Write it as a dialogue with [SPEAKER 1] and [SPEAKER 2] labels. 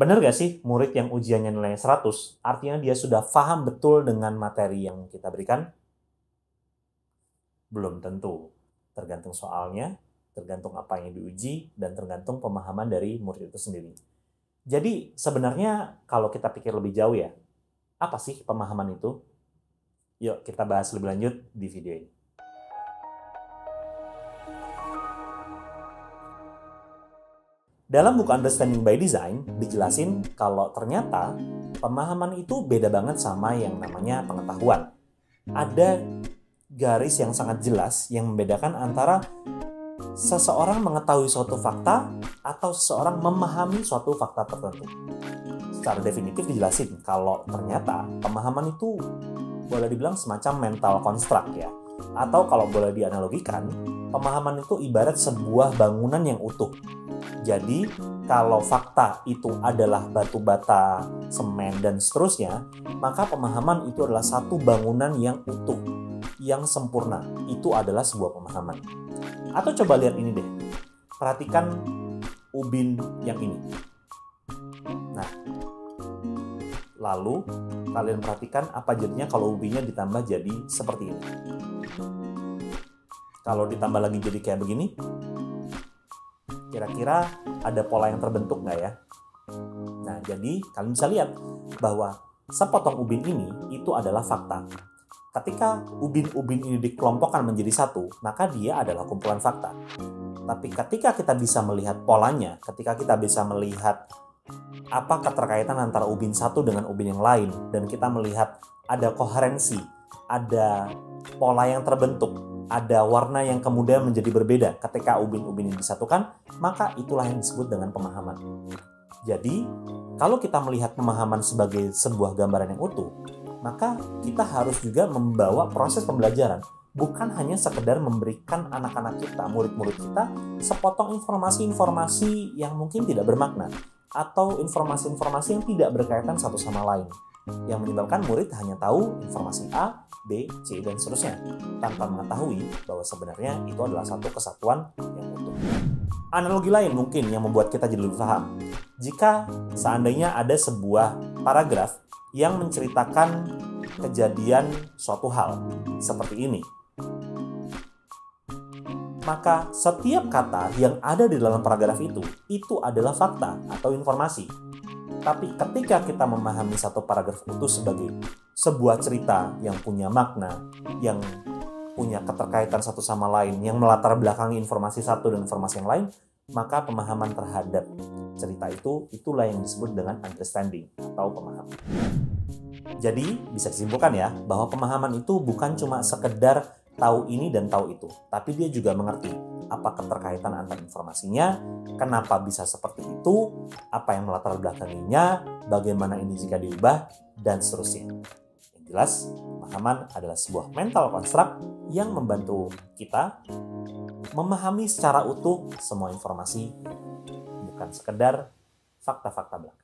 [SPEAKER 1] Benar gak sih murid yang ujiannya nilainya 100, artinya dia sudah paham betul dengan materi yang kita berikan? Belum tentu. Tergantung soalnya, tergantung apa yang diuji, dan tergantung pemahaman dari murid itu sendiri. Jadi sebenarnya kalau kita pikir lebih jauh ya, apa sih pemahaman itu? Yuk kita bahas lebih lanjut di video ini. Dalam buku Understanding by Design, dijelasin kalau ternyata pemahaman itu beda banget sama yang namanya pengetahuan. Ada garis yang sangat jelas yang membedakan antara seseorang mengetahui suatu fakta atau seseorang memahami suatu fakta tertentu. Secara definitif dijelasin kalau ternyata pemahaman itu boleh dibilang semacam mental construct ya. Atau kalau boleh dianalogikan, pemahaman itu ibarat sebuah bangunan yang utuh. Jadi, kalau fakta itu adalah batu bata, semen, dan seterusnya, maka pemahaman itu adalah satu bangunan yang utuh, yang sempurna. Itu adalah sebuah pemahaman. Atau coba lihat ini deh. Perhatikan ubin yang ini. Nah, lalu kalian perhatikan apa jadinya kalau ubinnya ditambah jadi seperti ini. Kalau ditambah lagi jadi kayak begini, kira-kira ada pola yang terbentuk nggak ya? Nah, jadi kalian bisa lihat bahwa sepotong ubin ini itu adalah fakta. Ketika ubin-ubin ini dikelompokkan menjadi satu, maka dia adalah kumpulan fakta. Tapi ketika kita bisa melihat polanya, ketika kita bisa melihat apa keterkaitan antara ubin satu dengan ubin yang lain, dan kita melihat ada koherensi, ada pola yang terbentuk, ada warna yang kemudian menjadi berbeda ketika ubin-ubin ini disatukan, maka itulah yang disebut dengan pemahaman. Jadi, kalau kita melihat pemahaman sebagai sebuah gambaran yang utuh, maka kita harus juga membawa proses pembelajaran, bukan hanya sekedar memberikan anak-anak kita, murid-murid kita, sepotong informasi-informasi yang mungkin tidak bermakna, atau informasi-informasi yang tidak berkaitan satu sama lain, yang menyebabkan murid hanya tahu informasi A, B, C, dan seterusnya, tanpa mengetahui bahwa sebenarnya itu adalah satu kesatuan yang utuh. Analogi lain mungkin yang membuat kita jadi lebih paham. Jika seandainya ada sebuah paragraf yang menceritakan kejadian suatu hal, seperti ini, maka setiap kata yang ada di dalam paragraf itu adalah fakta atau informasi. Tapi ketika kita memahami satu paragraf utuh sebagai sebuah cerita yang punya makna, yang punya keterkaitan satu sama lain, yang melatar belakangi informasi satu dan informasi yang lain, maka pemahaman terhadap cerita itulah yang disebut dengan understanding atau pemahaman. Jadi bisa disimpulkan ya, bahwa pemahaman itu bukan cuma sekedar tahu ini dan tahu itu, tapi dia juga mengerti apa keterkaitan antar informasinya, kenapa bisa seperti itu, apa yang melatar belakanginya, bagaimana ini jika diubah, dan seterusnya. Yang jelas, pemahaman adalah sebuah mental construct yang membantu kita memahami secara utuh semua informasi, bukan sekedar fakta-fakta belaka.